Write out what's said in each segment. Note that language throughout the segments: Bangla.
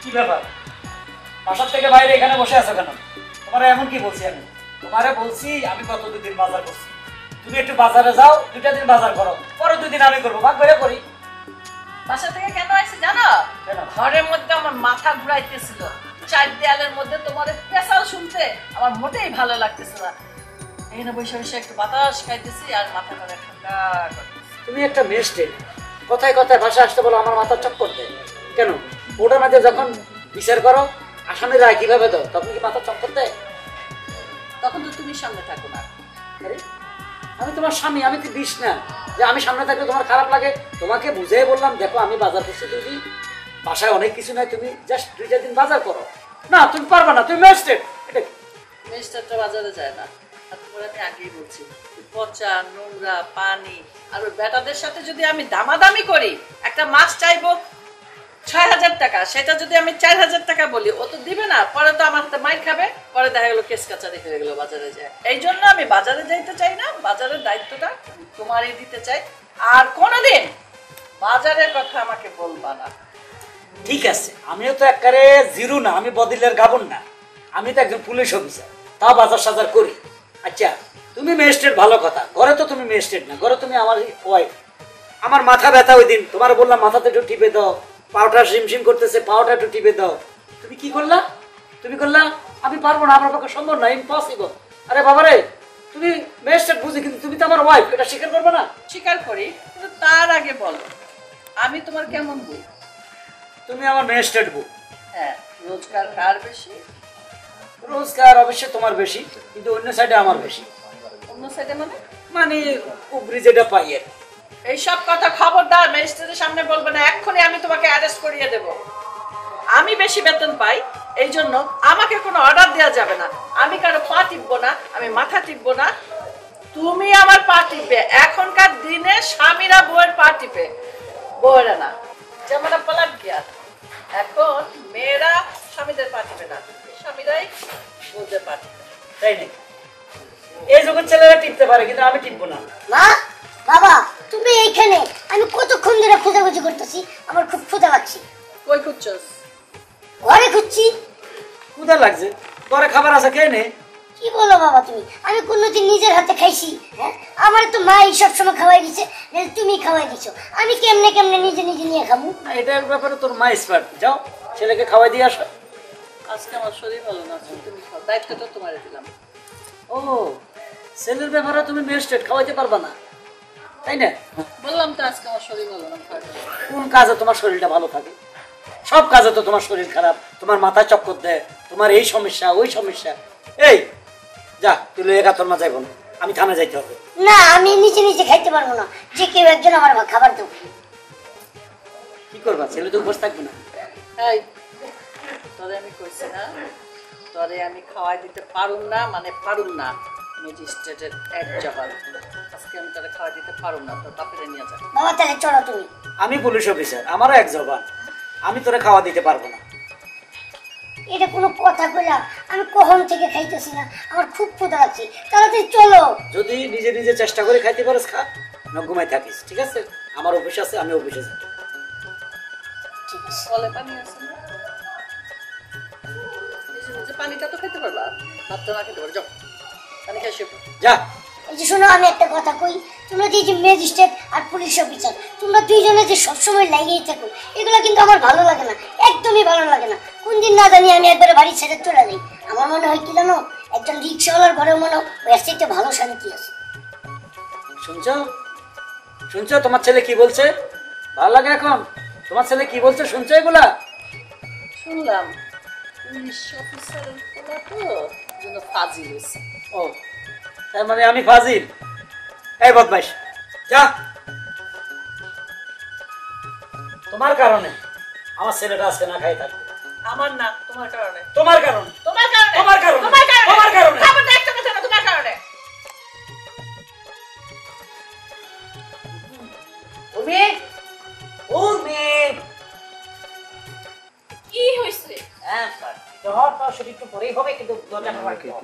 কি ব্যাপার? বাসার থেকে বাইরে এখানে বসে আছো কেন? তোমার এমন কি বলছি আমি? তোমারে বলছি আমি গত 2 দিন বাজার করছি, তুমি একটু বাজারে যাও, 2টা দিন বাজার করো, পরে 2 দিন আমি করবো, ভাগ করে করি। বাসা থেকে কেন আসছে জানো? ঘরের মধ্যে আমার মাথা ঘুরাইতেছিল, 4 দেয়ালের মধ্যে তোমার পেশাল শুনতে আমার মোটেই ভালো লাগতেছিল না। এখানে বসে বসে একটু বাতাস খাইতেছি আর মাথাটা ঠান্ডা করতেছি। তুমি একটা মেস্টে, কথায় কথায় ভাষা আসতে বলো আমার মাথা চক্কর দেয় কেন? ওটার মাঝে যখন বিচার করো আসামি রায় কিভাবে দাও, তখন কি মাথা চক্কর দেয়? তখন তো তুমি সামনে থাকো না। আরে আমি তোমার স্বামী, আমি তো দিস না যে আমি সামনে থাকলে তোমার খারাপ লাগে? তোমাকে বুঝিয়ে বললাম দেখো আমি বাজার করছি, তুমি বাসায় অনেক কিছু নাই, তুমি জাস্ট 2টা দিন বাজার করো। না তুমি পারবা না, তুমি ম্যাজিস্ট্রেট। এটা মেস্টারটা বাজারে যায় না। আর তোমার আমি আগেই বলছি, পচা নোংরা পানি আর ওই বেটাদের সাথে যদি আমি দামাদামি করি, একটা মাছ চাইবো 6,000 টাকা, সেটা যদি আমি 4,000 টাকা বলি, ও তো দিবে না, পরে তো আমার হাতে মাইর খাবে, পরে দেখা গেলো কেস কাচারি হয়ে গেলো বাজারে যায়। এই জন্য আমি বাজারে যাইতে চাই না, বাজারের দায়িত্বটা তোমারই দিতে চাই। আর কোনোদিন বাজারের কথা আমাকে বলবা না। ঠিক আছে, আমিও তো একবারে জিরো না, আমি বদিলের গাবন না, আমি তো একজন পুলিশ অফিসার, তাও বাজার সাজার করি। আচ্ছা তুমি ম্যাজিস্ট্রেট ভালো কথা, ঘরে তো তুমি ম্যাজিস্ট্রেট না, ঘরে তুমি আমার ওয়াইফ। আমার মাথা ব্যথা ওই দিন তোমার বললাম মাথাতে একটু টিপে দাও, পাউটা ঝিমঝিম করতেছে, পাউটা একটু টিপে দাও, তুমি কি করলা? তুমি করলা আমি পারবো না, আমার পক্ষে সম্ভব না, ইম্পসিবল। আরে বাবারে, তুমি ম্যাজিস্ট্রেট বুঝি, কিন্তু তুমি তো আমার ওয়াইফ, এটা স্বীকার করবে না? স্বীকার করি, কিন্তু তার আগে বলো আমি তোমার কেমন বই? তুমি আমার ম্যাজিস্ট্রেট বউ। হ্যাঁ, রোজগার কার বেশি? রোজগার অবশ্যই তোমার বেশি, কিন্তু অন্য সাইডে আমার বেশি। অন্য সাইডে মানে? মানে উপরি যেটা পাই আর। এইসব কথা খবরদার ম্যাজিস্ট্রেটের সামনে বলবে না, এক্ষুনি আমি তোমাকে অ্যারেস্ট করিয়ে দেব। আমি বেশি বেতন পাই, এই জন্য আমাকে কোনো অর্ডার দেওয়া যাবে না। আমি কারো পা টিপবো না, আমি মাথা টিপবো না, তুমি আমার পা টিপবে। এখনকার দিনে স্বামীরা বউয়ের পা টিপে, বউয়েরা না। যেমন বলার কি আর, এখন মেয়েরা স্বামীদের পা টিপে না, স্বামীরাই বউদের পা টিপে। তাই নাকি? এই যখন ছেলেরা টিপতে পারে, কিন্তু আমি টিপবো না। মা, বাবা, তুমি এইখানে? আমি কতক্ষণ ধরে খোঁজাখুঁজি করতেছি, আমার খুব ক্ষুধা লাগছে। কই খুঁজছস? ঘরে খুঁজছি। ক্ষুধা লাগছে, ঘরে খাবার আছে, খেয়ে নে। কি বলো বাবা তুমি? আমি কোনোদিন নিজের হাতে খাইছি? হ্যাঁ, আমার তো মা এই সব সময় খাওয়াই দিছে, তুমি খাওয়াই দিছো, আমি কেমনে কেমনে নিজে নিজে নিয়ে খাবো? এটার ব্যাপারে তোর মা এক্সপার্ট, যাও ছেলেকে খাওয়াই দিয়ে আসো। আজকে আমার শরীর ভালো না, তুমি খাও, দায়িত্বটা তোমারে দিলাম। ও, ছেলের ব্যাপারে তুমি ম্যাজিস্ট্রেট, খাওয়াইতে পারবা না, তাই না? বললাম তো আজকে আমার শরীর ভালো না। কোন কাজে তোমার শরীরটা ভালো থাকে? সব কাজে তো তোমার শরীর খারাপ, তোমার মাথা চক্কর দেয়, তোমার এই সমস্যা ওই সমস্যা। এই যা, তুই লয়ে তোর মা যাইব না, আমি থানা যাইতে হবে। না, আমি নিজে নিজে খাইতে পারবো না, যে কেউ একজন আমার খাবার দেবো। কি করবা? ছেলে তো বসে থাকবে না। এই তোরে আমি কইছি না, তোরে আমি খাওয়াই দিতে পারুম না, মানে পারুম না। ম্যাজিস্ট্রেটের এক জবাব, আজকে আমি তোরে খাওয়াই দিতে পারুম না, তোর বাপেরে নিয়ে যা। বাবা তাহলে চলো তুমি। আমি পুলিশ অফিসার, আমারও এক জবান, আমি তোরে খাওয়া দিতে পারবো না। এটা কোনো কথা কইলা? আমি কখন থেকে খাইতেছি না, আমার খুব ক্ষুধা লাগছে, তাড়াতাড়ি চলো। যদি নিজে নিজে চেষ্টা করে খাইতে পারিস খা, না ঘুমাই থাকিস, ঠিক আছে? আমার অফিস আছে, আমি অফিসে যাই। ঠিক আছে। কলে পানি আছে না? যে পানিটা তো খেতে পারবা, ভাত তো না খেতে পারো, যাও পানি খেয়ে শুয়ে পড়ো। যা। এই যে শোনো, আমি একটা কথা কই, তোমরা যে ম্যাজিস্ট্রেট আর পুলিশ অফিসার, তোমরা দুইজনে যে সবসময় লাগিয়েই থাকো, এগুলো কিন্তু আমার ভালো লাগে না, একদমই ভালো লাগে না। কোন দিন না জানি আমি একবারে বাড়ি ছেড়ে চলে যাই। আমার মনে হয় কি জানো, একজন রিক্সাওয়ালার ঘরেও মনে হয় এর চাইতে ভালো শান্তি আছে। শুনছো? শুনছো তোমার ছেলে কি বলছে? ভালো লাগে এখন? তোমার ছেলে কি বলছে শুনছো এগুলা? শুনলাম পুলিশ অফিসারের পোলা তো, জন্য ফাজিল হয়েছে। ও, তার মানে আমি ফাজিল? এই বদমাইশ, যা। তোমার কারণে আমার ছেলেটা আজকে না খাই থাকবে। আমার না, তোমার কারণে। তোমার কারণে? তোমার কারণে। তোমার কারণে? তোমার কারণে। তোমার কারণে? খাবার দেখতে পাচ্ছ না, তোমার কারণে। উর্মি, উর্মি, কি হইছে? হ্যাঁ জ্বর তো সেটা একটু পরেই হবে, কিন্তু দরজাটা লাগাই দাও।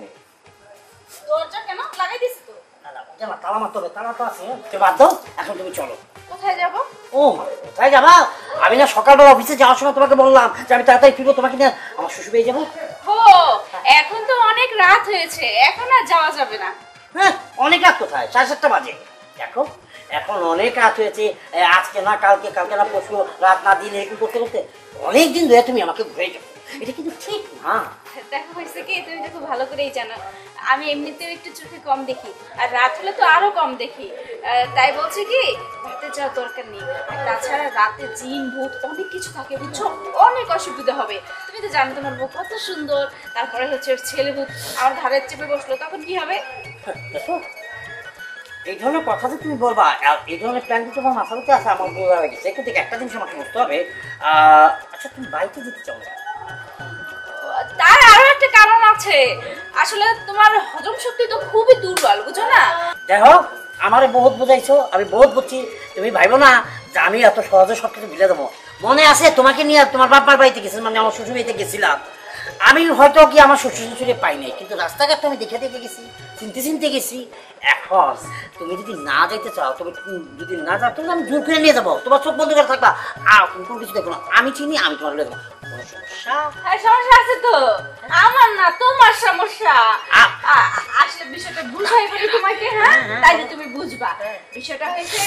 দরজা কেন লাগাই দিছিস তো? না না, তালা মারতে হবে, তালা তো আছে। তো বাদ দাও, এখন তুমি চলো। কোথায় কোথায় যাব? ও কোথায় যাবা? আমি না সকালবেলা অফিসে যাওয়ার সময় তোমাকে বললাম যে আমি তাড়াতাড়ি ফিরবো, তোমাকে নিয়ে আমার শ্বশুর বাড়ি যাবো। ও এখন তো অনেক রাত হয়েছে, এখন আর যাওয়া যাবে না। হ্যাঁ অনেক রাত কোথায়, 7:30 বাজে। দেখো এখন অনেক রাত হয়েছে, আজকে না কালকে, কালকে না পরশু, রাত না দিন এরকম করতে করতে অনেক দিন ধরে তুমি আমাকে ঘুরে যাবো, এটা কিন্তু ঠিক না। দেখা হয়েছে কি, তুমি তো খুব ভালো করেই জানো আমি এমনিতেও একটু চোখে কম দেখি, আর রাত হলে তো আরো কম দেখি। তাই বলছে কি রাতে যাওয়ার দরকার নেই। আর তাছাড়া রাতে জিন ভূত অনেক কিছু থাকে বুঝছো, অনেক অসুবিধা হবে। তুমি তো জানো তোমার বউ কত সুন্দর, তারপরে হচ্ছে ছেলে ভূত আমার ধারে চেপে বসলো, তখন কি হবে? দেখো এই ধরনের কথা যে তুমি বলবা, আর এই ধরনের প্ল্যান যে তোমার মাথার মধ্যে আছে আমার বোঝা হয়ে গেছে, কিন্তু একটা জিনিস আমাকে বুঝতে হবে। আচ্ছা তুমি বাড়িতে যেতে চাও না? তার আরো একটা কারণ আছে, আসলে তোমার হজম শক্তি তো খুবই দুর্বল বুঝো না। দেখো আমারে বহুত বুঝাইছো, আমি বহুত বুঝছি, তুমি ভাইবো না যে আমি এত সহজে সব কিছু ভুলে দেবো। মনে আছে তোমাকে নিয়ে তোমার বাবার বাড়িতে গেছিলাম, মানে আমার শ্বশুর বাড়িতে গেছিলাম, আমি হয়তো কি আমার শ্বশুর শাশুড়ি পাই নাই, কিন্তু রাস্তাঘাট আমি দেখে দেখে গেছি, চিনতে চিনতে গেছি। এখন তুমি যদি না যাইতে চাও, তুমি যদি না যাও তাহলে আমি জোর করে নিয়ে যাবো, তোমার চোখ বন্ধ করে থাকবা, আর কোনো কিছু দেখো না, আমি চিনি, আমি তোমার নিয়ে যাবো। কোনো সমস্যা? হ্যাঁ সমস্যা আছে তো, আমার না তোমার সমস্যা। আসলে বিষয়টা বুঝাই বলি তোমাকে, হ্যাঁ তাইলে তুমি বুঝবা। বিষয়টা হয়েছে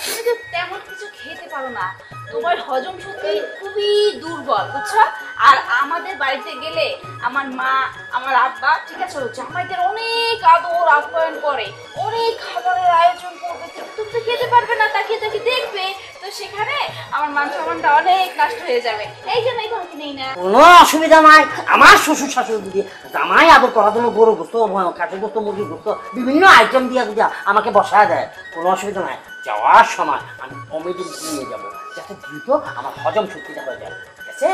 তুমি তো তেমন কিছু খেতে পারো না, তোমার হজম শক্তি খুবই দুর্বল বুঝছো। আর আমাদের বাড়িতে গেলে আমার মা আমার আব্বা ঠিক আছে জামাইদের অনেক আদর আপ্যায়ন করে, অনেক খাবারের আয়োজন করবে, তুমি তো খেতে পারবে না, তাকিয়ে তাকিয়ে দেখবে, তো সেখানে আমার মান সম্মানটা অনেক নষ্ট হয়ে যাবে। এই জন্যই তোমাকে নেই না। কোনো অসুবিধা নাই, আমার শ্বশুর শাশুড়ি দিদি জামাই আদর করার জন্য গরু গোস্ত, কাঠের গোস্ত, মুরগির গোস্ত, বিভিন্ন আইটেম দিয়ে যদি আমাকে বসায় দেয়, কোনো অসুবিধা নাই। যাওয়ার সময় আমি কমেডি নিয়ে যাবো, যাতে দ্রুত আমার হজম শক্তিটা হয়ে যায়, ঠিক আছে?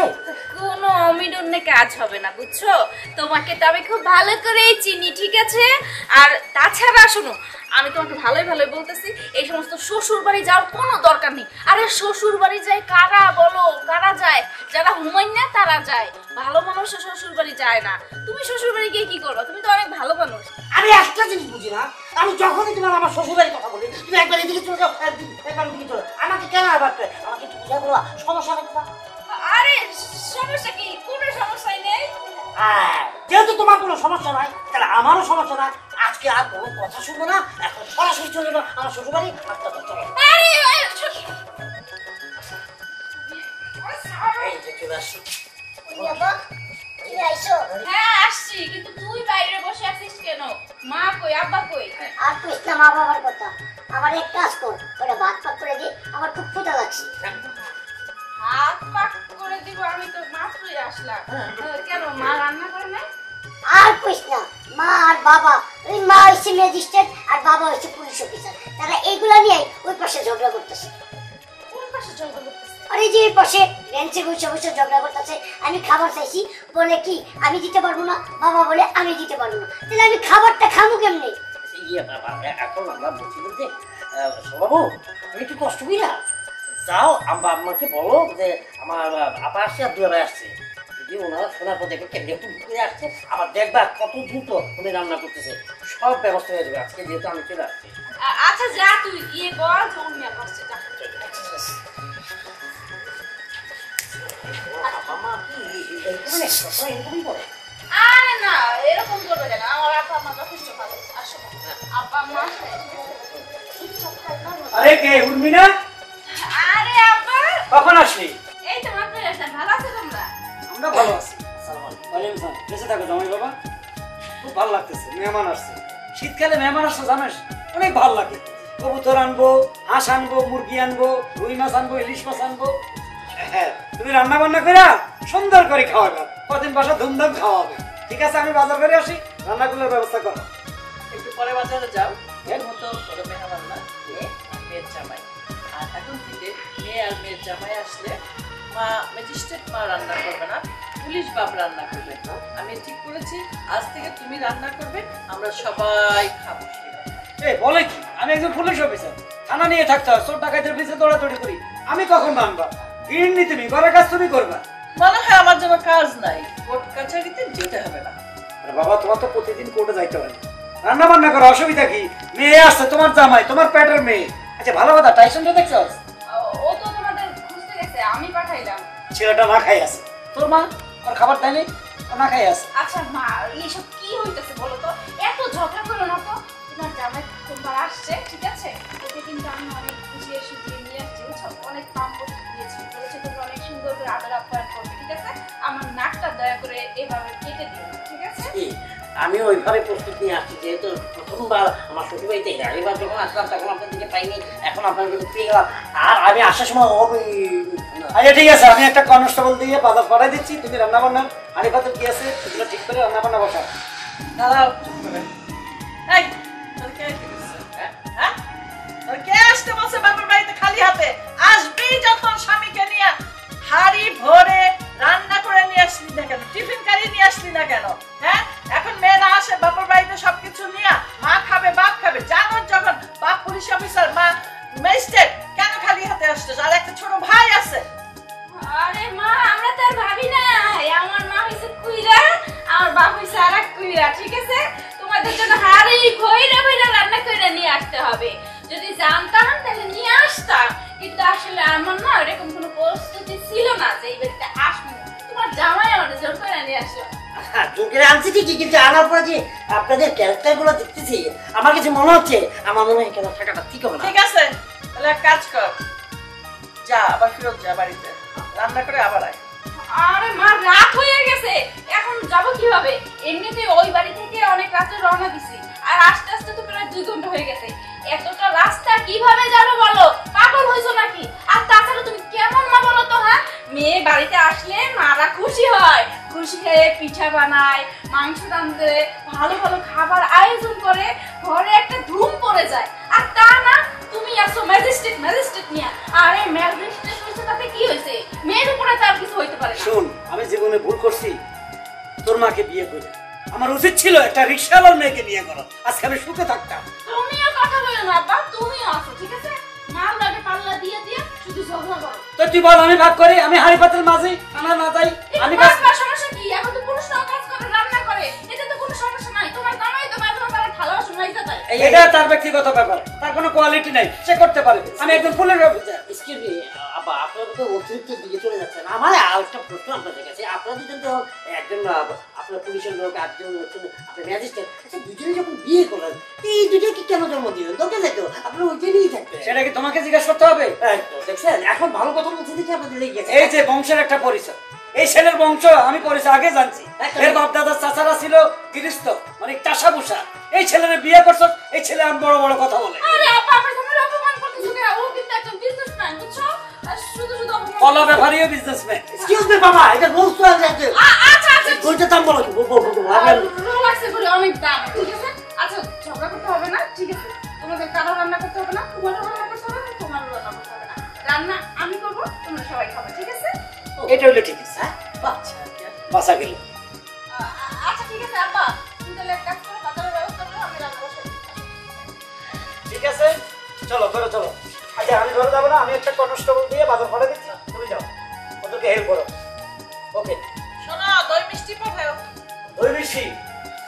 কোনো অমিডন্যে কাজ হবে না বুঝছো, তোমাকে তো আমি খুব ভালো করেই চিনি, ঠিক আছে? আর তাছাড়া শোনো, আমি তোমাকে ভালোই ভালোই বলতেছি, এই সমস্ত শ্বশুর বাড়ি যাওয়ার কোনো দরকার নেই। আরে শ্বশুর বাড়ি যায় কারা বলো, কারা যায়? যারা হুমায়ুন না তারা যায়, ভালো মানুষ শ্বশুর বাড়ি যায় না। তুমি শ্বশুর বাড়ি গিয়ে কি করো? তুমি তো অনেক ভালো মানুষ। আমি একটা জিনিস বুঝি না, আমি যখনই তোমার আমার শ্বশুরবাড়ির কথা বলি, তুমি একবার এদিকে চলে যাও, একবার এদিকে চলে, আমাকে কেন আবার আমাকে একটু বুঝা বলা, সমস্যা নেই না? আরে সমস্যা কি? কোনো সমস্যাই নেই। যেহেতু তোমার কোনো সমস্যা নাই, তাহলে আমারও সমস্যা নাই। আজকে আর কোনো কথা শুনবো না, এখন সরাসরি চলে যাবো আমার শ্বশুরবাড়ি। আচ্ছা চলো, এই যে চলে আসছি। হ্যাঁ আসছি, কিন্তু তুই বাইরে বসে আছিস কেন? মা কই, আব্বা কই? আর কইস না মা বাবার কথা, আমার এক কাজ কর, ওটা ভাত পাক করে দে, আমার খুব ক্ষুধা লাগছে। হাত পাক করে দিব? আমি তো মাত্রই আসলাম। কেন মা রান্না করে না? আর কইস না, মা আর বাবা, ওই মা হচ্ছে ম্যাজিস্ট্রেট আর বাবা হচ্ছে পুলিশ অফিসার, তারা এইগুলা নিয়ে ওই পাশে ঝগড়া করতেছে। কোন পাশে ঝগড়া করতেছে? আর এই যে এই পাশে বেঞ্চে বসে বসে ঝগড়া করতেছে। আমি খাবার চাইছি, বলে কি আমি দিতে পারবো না, বাবা বলে আমি দিতে পারবো না, তাহলে আমি খাবারটা খাবো কেমনে? এখন আমরা বলছি বলতে বাবু তুমি একটু কষ্ট করি না, যাও আমাকে বলো যে আমার আপা আসছে আর দুয়ারে আসছে, যদি ওনারা শোনার পর দেখবে কেমনি একটু ঘুরে আসছে, আবার দেখবা কত দ্রুত উনি রান্না করতেছে, সব ব্যবস্থা হয়ে যাবে আজকে যেহেতু আমি চলে আসছি। আচ্ছা যা, তুই গিয়ে বল ঝোল নিয়ে আসছে। আরে না এরকম করবে কেন, আমার আপা মা যথেষ্ট ভালো। আসো আপা মা। আরে কে উঠবি না? আরে আপা কখন আসলি? এই তো মাত্র আসলাম। ভালো আছো তোমরা? আমরা ভালো আছি। ওয়ালাইকুম সালাম। বেঁচে থাকো জামাই বাবা, খুব ভালো লাগতেছে, মেহমান আসছে। শীতকালে মেহমান আসছে জানিস অনেক ভালো লাগে। কবুতর আনবো, হাঁস আনবো, মুরগি আনবো, রুই মাছ আনবো, ইলিশ মাছ আনবো। হ্যাঁ তুমি রান্না বান্না করে সুন্দর করে খাওয়াবে, কদিন বাসা ধুমধাম খাওয়াবে। ঠিক আছে আমি বাজার করে আসি, রান্নাগুলোর ব্যবস্থা করো। একটু পরে বাজারে যাও, এর মতো বড় মেহমান না, মেয়ের জামাই। আর এখন থেকে মেয়ে আর মেয়ের জামাই আসলে মা ম্যাজিস্ট্রেট মা রান্না করবে না, পুলিশ বাপ রান্না করবে। আমি ঠিক করেছি আজ থেকে তুমি রান্না করবে, আমরা সবাই খাবো। বলে কি আমি একজন পুলিশ অফিসার, থানা নিয়ে থাকতে হয়, চোর ডাকাতের পিছিয়ে দৌড়াদৌড়ি করি, আমি কখন রান্না? গৃহিণী তুমি, ঘরের কাজ তুমি করবা। মনে হয় আমার জন্য কাজ নাই, কোর্ট কাছারিতে যেতে হবে না। আরে বাবা তোমার তো প্রতিদিন কোর্টে যাইতে হয়, রান্না বান্না করো, অসুবিধা কি? মেয়ে আসছে তোমার জামাই, তোমার পেটের মেয়ে। আচ্ছা ভালো কথা, টাইসনটা দেখছো? ও তো তোমাদের খুঁজতে গেছে, আমি পাঠাইলাম। ছেলেটা না খাই আছে, তোর মা ওর খাবার দেয়নি, ও না খাই আছে। আচ্ছা মা, এইসব কি হইতেছে বলো তো? এত ঝগড়া করো না তো। তোমার জামাই তোমার আসছে, ঠিক আছে? ওকে কিন্তু আমি অনেক বুঝিয়ে সুঝিয়ে নিয়ে আসছি, বুঝছো? অনেক পাম্পড় দিয়েছি, বলেছে তুমি অনেক সুন্দর করে আদর আপ্যায়ন করবে, ঠিক আছে? আমার নাকটা দয়া করে এভাবে কেটে দিও, ঠিক আছে? আমি ওইভাবে প্রস্তুত নিয়ে আসছি, যেহেতু প্রথমবার আমার শ্বশুর বাড়িতে এবার যখন আসলাম তখন আপনার দিকে পাইনি, এখন আপনার দিকে পেয়ে গেলাম। আর আমি আসার সময় আচ্ছা ঠিক আছে, আমি একটা কনস্টেবল দিয়ে বাজার পাঠাই দিচ্ছি, তুমি রান্না বান্না হাঁড়ি পাতিল কি আছে এগুলো ঠিক করে রান্না বান্না বসাও। দাঁড়াও, এই তোর কে আসতে বলছে? হ্যাঁ, তোর কে আসতে বলছে বাবার বাড়িতে খালি হাতে? আসবি যখন স্বামীকে নিয়ে হাড়ি ভরে রান্না করে নিয়ে আসলি না কেন? টিফিন কারি নিয়ে আসলি না কেন? হ্যাঁ, এখন মেয়েরা আসে বাবার বাড়িতে সবকিছু নিয়ে, মা খাবে বাপ খাবে। জানো যখন বাপ পুলিশ অফিসার, মা ম্যাজিস্ট্রেট, কেন খালি হাতে আসছে? আর একটা ছোট ভাই আছে। আরে মা, আমরা তো আর ভাবি না, আমার মা হইছে কুইরা, আমার বাপ হইছে আরেক কুইরা, ঠিক আছে? তোমাদের জন্য হাড়ি ভইরা ভইরা রান্না করে নিয়ে আসতে হবে। যদি জানতাম তাহলে নিয়ে আসতাম, কিন্তু আসলে আমার না এরকম কোনো প্রস্তুতি ছিল না যে এই বাড়িতে আসবো। তোমার জামাই আমার জোর করে নিয়ে আসলো। জোর আনছি ঠিকই, কিন্তু আনার পরে যে আপনাদের ক্যারেক্টার গুলো দেখতেছি আমার কাছে মনে হচ্ছে, আমার মনে হয় কেন থাকাটা ঠিক হবে না। ঠিক আছে, তাহলে এক কাজ কর, যা আবার ফেরত যা বাড়িতে, রান্না করে আবার আয়। আরে মা, রাত হয়ে গেছে, এখন যাব কিভাবে? এমনিতে ওই বাড়ি থেকে অনেক রাতে রওনা দিছি, আর আস্তে আস্তে তো প্রায় 2 ঘন্টা হয়ে গেছে। এতটা রাস্তা কিভাবে যাবো বলো? পাগল হইছো নাকি? আর তাছাড়া তুমি কেমন মা বলো তো? হ্যাঁ, মেয়ে বাড়িতে আসলে মারা খুশি হয়, খুশি হয়ে পিঠা বানায়, মাংস রাঁধে, ভালো ভালো খাবার আয়োজন করে, ঘরে একটা ধুম পড়ে যায়। আর তা না, তুমি আসো ম্যাজিস্ট্রেট নিয়ে। আরে ম্যাজিস্ট্রেট হইছে তাতে কি হইছে? মেয়ের উপরে তার কিছু হইতে পারে না। শোন, আমি জীবনে ভুল করছি, তোর মাকে বিয়ে করে আমার উচিত ছিল একটা রিকশাওয়ালার মেয়েকে বিয়ে করা, আজকে আমি সুখে থাকতাম। তুমিও কথা বলো না আব্বা, তুমিও আসো, ঠিক আছে? মার লাগে পাল্লা দিয়ে দিয়ে শুধু ঝগড়া করো। তো তুই বল, আমি ভাগ করি, আমি হাঁড়ি পাতিল মাঝি, খানা না যাই, আমি কাজ। সমস্যা কি? এখন তো পুরুষরাও কাজ করে, রান্না করে, এতে তো কোনো সমস্যা নাই। তোমার জামাই তো মাঝে মাঝে ভালোবাসা মাইতে দেয়। এটা তার ব্যক্তিগত ব্যাপার, তার কোনো কোয়ালিটি নাই, সে করতে পারে। আমি একজন পুলিশ অফিসার। এক্সকিউজ মি, আপা আপনারা তো অতিরিক্ত দিকে চলে যাচ্ছেন। আমার আরেকটা প্রশ্ন আপনাদের কাছে, আপনারা দুজন তো একজন আপনার পুলিশের লোক, একজন হচ্ছেন আপনার ম্যাজিস্ট্রেট, আচ্ছা দুজনে যখন বিয়ে করলেন এই দুজনকে কেন জন্ম দিলেন? দরকার নাই তো, আপনারা ওইখানেই থাকবেন। সেটা কি তোমাকে জিজ্ঞাসা করতে হবে? দেখছেন, এখন ভালো কথা বলতে দেখি আপনাদের লেগে গেছে। এই যে বংশের একটা পরিচয়, এই ছেলের বংশ আমি পরিচয় আগে জানছি। এর বাপ দাদার চাচারা ছিল গৃহস্থ, মানে টাসা বুসা। এই ছেলের বিয়ে করছো, এই ছেলে আর বড় বড় কথা বলে। আরে আপা, আমার জামাই অপমান করতেছো কেন? ও কিন্তু একজন বিজনেসম্যান, বুঝছো? আর শুধু শুধু অপমান। কলা ব্যাপারীও বিজনেসম্যান। এক্সকিউজ মি বাবা, এটা রোজ তো আছে। আচ্ছা আচ্ছা, গোলটা দাম বলো কি? রিল্যাক্সে করে অনেক দাম, ঠিক আছে? আচ্ছা, ঝগড়া করতে হবে না, ঠিক আছে? তোমাদের কারো রান্না করতে হবে না, তোমারও রান্না করতে হবে না, তোমারও রান্না করতে হবে না। রান্না আমি করবো, তোমরা সবাই খাবে, ঠিক আছে? এটা হলো ঠিক আছে, বাঁচা গেল। আচ্ছা ঠিক আছে আব্বা, তুমি তাহলে এক কাজ করো, বাজারের ব্যবস্থা করো, আমি রান্না বসাই দিচ্ছি। ঠিক আছে, চলো ঘরে চলো। আচ্ছা আমি ঘরে যাবো না, আমি একটা কনস্টেবল দিয়ে বাজার পাঠিয়ে দিচ্ছি, তুমি যাও, ওদেরকে হেল্প করো। ওকে। শোনো, দই মিষ্টি পাঠাও। ওই বেশি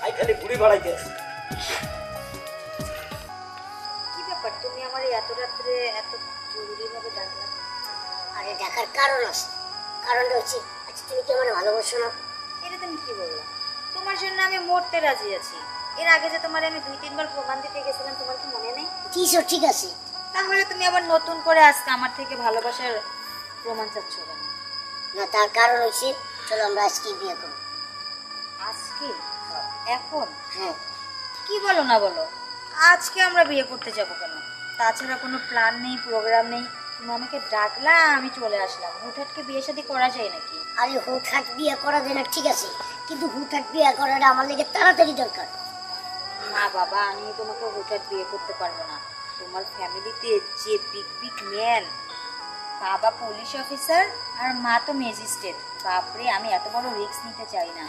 আই খালি বুড়ি বাড়াইতে আছে। কি ব্যাপার, তুমি আমার এত রাত্রে এত জরুরি ভাবে ডাকলা? আরে ডাকার কারণ আছে, কারণটা হচ্ছে, আচ্ছা তুমি কি আমার ভালোবাসো না? এটা তুমি কি বললা? তোমার জন্য আমি মরতে রাজি আছি। এর আগে যে তোমার আমি 2-3 বার প্রমাণ দিতে গেছিলাম, তোমার কি মনে নেই? ঠিক আছে, তাহলে তুমি আবার নতুন করে আজকে আমার থেকে ভালোবাসার প্রমাণ চাচ্ছ কেন? না তার কারণ হচ্ছে, চলো আমরা আজকে বিয়ে করব। আজকে? এখন? হ্যাঁ। কি বলো না বলো, আজকে আমরা বিয়ে করতে যাব কেন? তাছাড়া কোনো প্ল্যান নেই, প্রোগ্রাম নেই। তুমি আমাকে ডাকলা, আমি চলে আসলাম। হুটহাটকে বিয়ে শাদী করা যায় নাকি? আরে হুটহাট বিয়ে করা যায় না ঠিক আছে, কিন্তু হুটহাট বিয়ে করাটা আমার লেগে তাড়াতাড়ি দরকার। না বাবা, আমি তোমাকে হুটহাট বিয়ে করতে পারবো না। তোমার ফ্যামিলিতে যে বিগ বিগ ম্যান, বাবা পুলিশ অফিসার আর মা তো ম্যাজিস্ট্রেট, বাপরে আমি এত বড় রিস্ক নিতে চাই না।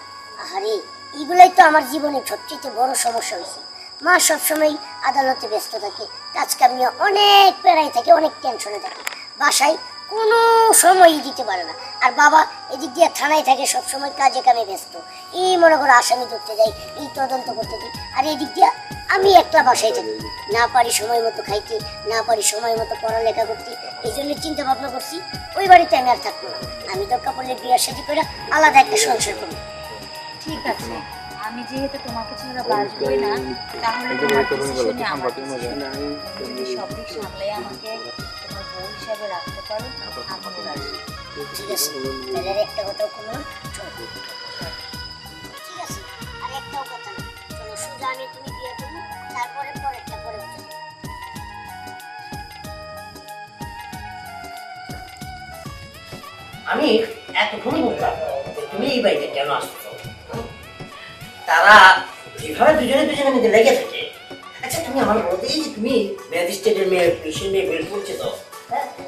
আরে এগুলাই তো আমার জীবনে সবচেয়ে বড় সমস্যা হয়েছে। মা সবসময় আদালতে ব্যস্ত থাকে, কাজ কাম নিয়ে অনেক প্যারাই থাকে, অনেক টেনশনে থাকে। বাসায় কোনো সময়ই দিতে পারে না। আর বাবা এদিক দিয়ে থানায় থাকে, সবসময় কাজে কামে ব্যস্ত। এই মনে করো আসামি ধরতে যাই, এই তদন্ত করতে দিই, আর এদিক দিয়ে আমি একলা বাসায় থাকি, না পারি সময় মতো খাইতে, না পারি সময় মতো পড়ালেখা করতে। এই জন্য চিন্তা ভাবনা করছি ওই বাড়িতে আমি আর থাকবো না, আমি দরকার পড়লে বিয়ার সাথে করে আলাদা একটা সংসার করবো। ঠিক আছে, আমি যেহেতু তোমাকে ছাড়া বাঁচবই না, তাহলে তোমার ডিসিশনে আমার ডিসিশন। তুমি যদি সব দিক সামলাই আমাকে তোমার বউ হিসাবে রাখতে পারো, আমিও রাজি। ঠিক আছে, তাহলে আর একটা কথাও কোনো না, চলো। ঠিক আছে, আর একটাও কথা না, চলো সোজা আমি তুমি বিয়ে করবো, তারপরে পরেরটা পরে বুঝে নেবো। আমি এতক্ষণ বলতাম যে তুমি এই বাড়িতে কেন আসছো। তারা যেভাবে দুজনে দুজনে মধ্যে লেগে থাকে। আচ্ছা তুমি আমার বলতে যে তুমি ম্যাজিস্ট্রেটের মেয়ে, পুলিশের মেয়ে বের করছে তো,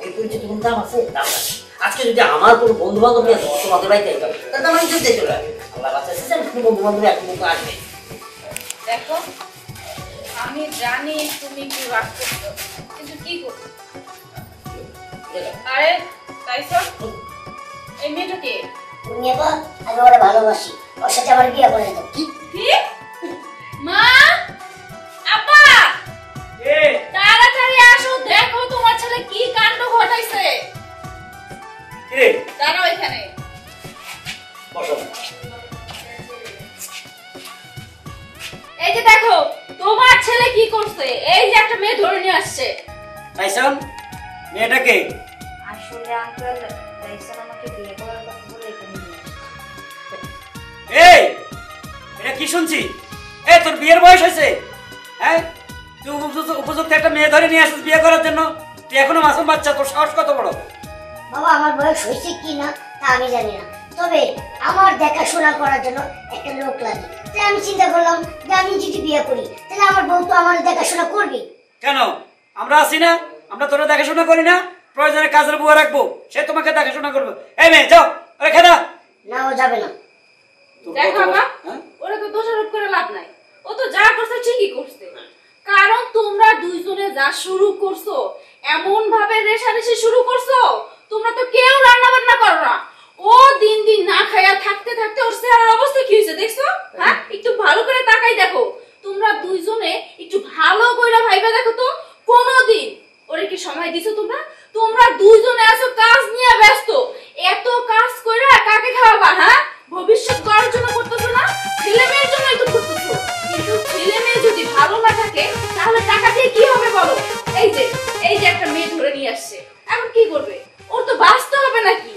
এই পরিচিত কোনো দাম আছে? দাম আছে। আজকে যদি আমার কোনো বন্ধু বান্ধব নিয়ে তোমাদের বাড়িতে যেতাম, তাহলে আমার ইজ্জত দিয়ে চলে আসবে। আল্লাহ বাঁচাচ্ছে যে কোনো বন্ধু বান্ধব এখন মতো আসবে। দেখো, আমি জানি তুমি কি রাগ করছো, কিন্তু কি করছো? আরে তাইছো, এই মেয়েটা কে? তুমি এবার আমি ওরা ভালোবাসি, ওর সাথে আমার বিয়ে করে দেবো। কি কি? মা, আপা, তাড়াতাড়ি আসো, দেখো তোমার ছেলে কি কাণ্ড ঘটাইছে। কিরে দাঁড়াও এখানে। বসো। এই যে দেখো তোমার ছেলে কি করছে, এই যে একটা মেয়ে ধরে নিয়ে আসছে। তাইসান, মেয়েটা কে? আসলে আঙ্কেল রাইসান আমাকে বিয়ে করার কথা বলে এখানে নিয়ে আসছে। এই এটা কি শুনছি? এই তোর বিয়ের বয়স হয়েছে? হ্যাঁ, তুই উপযুক্ত একটা মেয়ে ধরে নিয়ে আসিস বিয়ে করার জন্য? তুই এখনো মাসুম বাচ্চা, তোর সাহস কত বড়? বাবা, আমার বয়স হয়েছে কি না তা আমি জানি না, তবে আমার দেখাশোনা করার জন্য একটা লোক লাগে। তাই আমি চিন্তা করলাম যে আমি যদি বিয়ে করি তাহলে আমার বউ তো আমার দেখাশোনা করবে। কেন আমরা আছি না? আমরা তোরা দেখাশোনা করি না? প্রয়োজনে কাজের বুয়া রাখবো, সে তোমাকে দেখাশোনা করবে। এই মেয়ে যাও, রেখে দাও। না, ও যাবে না। দেখো মা, ওরা তো দোষারোপ করে লাভ নাই, ও তো যা করছে ঠিকই করছে। কারণ তোমরা দুইজনে যা শুরু করছো, এমন ভাবে রেষারেষি শুরু করছো, তোমরা তো কেউ রান্না বান্না করো না। ও দিন দিন না খাইয়া থাকতে থাকতে ওর চেহারার অবস্থা কি হয়েছে দেখছো? হ্যাঁ, একটু ভালো করে তাকাই দেখো। তোমরা দুইজনে একটু ভালো কইরা ভাইবা দেখো তো, কোনদিন ওরে কি সময় দিছো তোমরা? তোমরা দুইজনে আছো কাজ নিয়ে ব্যস্ত, এত কাজ কইরা কাকে খাওয়াবা? হ্যাঁ, ভবিষ্যৎ করার জন্য করতেছো না, ছেলে মেয়ের জন্যই তো করতেছো। কিন্তু ছেলে মেয়ে যদি ভালো না থাকে তাহলে টাকা দিয়ে কি হবে বলো? এই যে একটা মেয়ে ধরে নিয়ে আসছে, এখন কি করবে? ওর তো বাঁচতে হবে নাকি?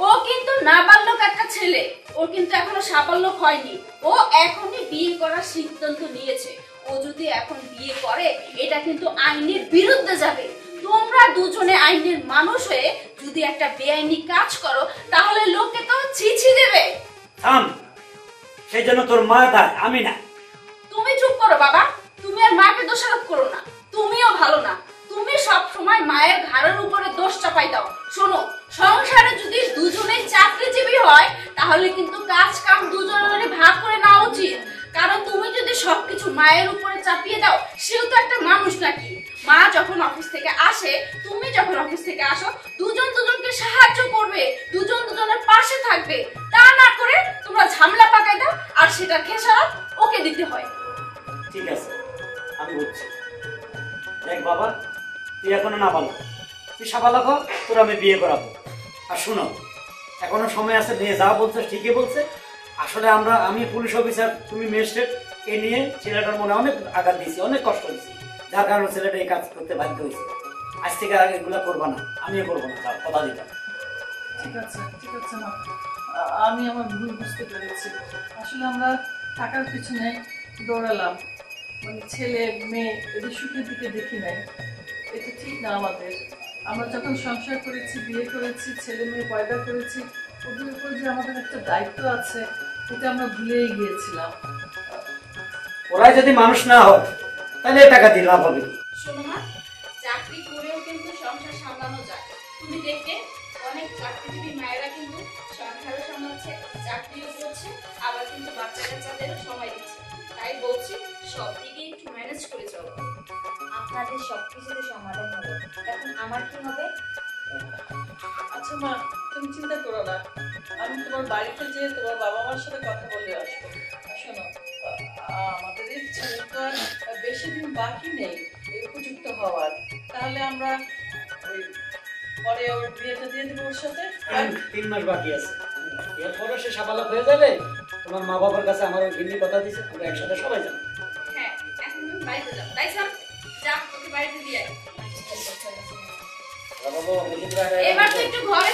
ও কিন্তু নাবালক একটা ছেলে, ওর কিন্তু এখনো সাবালক হয়নি। ও এখনই বিয়ে করার সিদ্ধান্ত নিয়েছে। ও যদি এখন বিয়ে করে এটা কিন্তু আইনের বিরুদ্ধে যাবে। তোমরা দুজনে আইনের মানুষ হয়ে যদি একটা বেআইনি কাজ করো তাহলে লোকে তো ছিছি দেবে। থাম, সেই জন্য তোর মা দায়, আমি না। তুমি চুপ করো বাবা, তুমি আর মাকে দোষারোপ করো না। তুমিও ভালো না, তুমি সব সময় মায়ের ঘাড়ের উপরে দোষ চাপাই দাও। শোনো, সংসারে যদি দুজনেই চাকরিজীবী হয় তাহলে কিন্তু কাজ কাম দুজনের ভাগ করে নেওয়া উচিত। কারণ তুমি যদি সবকিছু মায়ের উপরে চাপিয়ে দাও, সেও তো একটা মানুষ নাকি? মা যখন অফিস থেকে আসে, তুমি যখন অফিস থেকে আসো, দুজন দুজনকে সাহায্য করবে, দুজন দুজনের পাশে থাকবে। তা না করে তোমরা ঝামেলা পাকাই দাও, আর সেটা খেসারত ওকে দিতে হয়। ঠিক আছে, আমি বুঝছি। দেখ বাবা, তুই এখনো না বলো, তুই সাবালক হ, তোর আমি বিয়ে করাবো। আর শুনো, এখনো সময় আছে, মেয়ে যা বলছে ঠিকই বলছে। আসলে আমি পুলিশ অফিসার, তুমি ম্যাজিস্ট্রেট, এ নিয়ে ছেলেটার মনে অনেক আঘাত দিয়েছি, অনেক কষ্ট দিয়েছি, যার কারণে ছেলেটা এই কাজ করতে বাধ্য হয়েছে। আজ থেকে আর এগুলো করবো না, আমিও করবো না, তার কথা দিতাম। ঠিক আছে মা, আমি আমার ভুল বুঝতে পেরেছি। আসলে আমরা টাকার পিছনে দৌড়ালাম, মানে ছেলে মেয়ে এদের সুখের দিকে দেখি নাই। এটা ঠিক না আমাদের। আমরা যখন সংসার করেছি, বিয়ে করেছি, ছেলে মেয়ে পয়দা করেছি, ওদের উপর যে আমাদের একটা দায়িত্ব আছে এটা আমরা ভুলেই গিয়েছিলাম। ওরাই যদি মানুষ না হয় তাহলে টাকা দিয়ে লাভ হবে কি? শোনো মা, চাকরি করেও কিন্তু সংসার সামলানো যায়। তুমি দেখবে অনেক চাকরিজীবী মায়েরা কিন্তু সংসারও সামলাচ্ছে, চাকরিও করছে, আবার কিন্তু বাচ্চা কাচ্চাদেরও সময় দিচ্ছে। তাই বলছি সব দিকে একটু ম্যানেজ করে চলো। আপনাদের সবকিছুতে সমাধান হবে, এখন আমার কি হবে? আচ্ছা মা, তুমি চিন্তা করো না, আমি তোমার বাড়িতে যেয়ে তোমার বাবা মার সাথে কথা বলে আসবো। আর শোনো, আমাদের এই ছেলে তো আর বেশি দিন বাকি নেই এই উপযুক্ত হওয়ার, তাহলে আমরা ওই পরে ওর বিয়েটা দিয়ে দেবো ওর সাথে। আর 3 মাস বাকি আছে, এরপরে সে সাবালক হয়ে যাবে। তোমার মা বাবার কাছে আমার ওই গিন্নি কথা দিয়েছে, আমরা একসাথে সবাই যাবো। হ্যাঁ, এখন তুমি বাড়িতে যাও। তাইসান, যা তোকে বাড়িতে দিয়ে আয়। বাবা, এবার তো একটু ঘরে